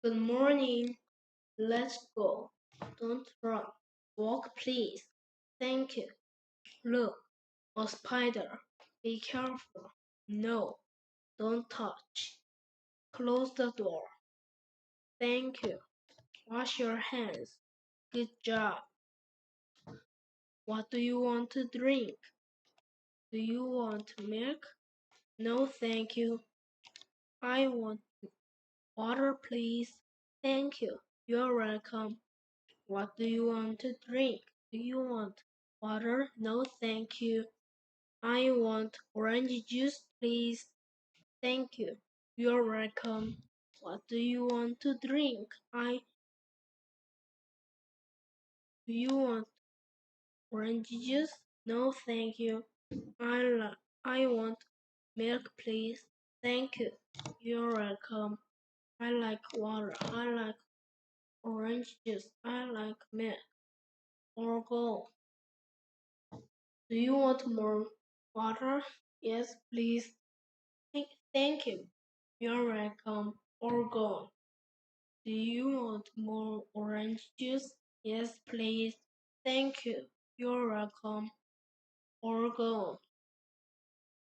Good morning. Let's go. Don't run. Walk, please. Thank you. Look, a spider. Be careful. No, don't touch. Close the door. Thank you. Wash your hands. Good job. What do you want to drink? Do you want milk? No, thank you. I want water, please. Thank you. You're welcome. What do you want to drink? Do you want water? No, thank you. I want orange juice, please. Thank you. You're welcome. What do you want to drink? Do you want orange juice? No, thank you. I want milk, please. Thank you. You're welcome. I like water. I like orange juice. I like milk. Or go. Do you want more water? Yes, please. Thank you. You're welcome. Or go. Do you want more orange juice? Yes, please. Thank you. You're welcome. Or go.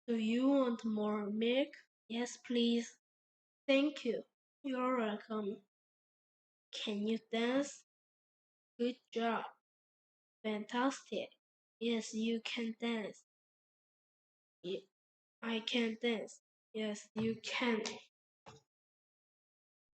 Do you want more milk? Yes, please. Thank you. You're welcome. Can you dance? Good job. Fantastic. Yes, you can dance. I can dance. Yes, you can.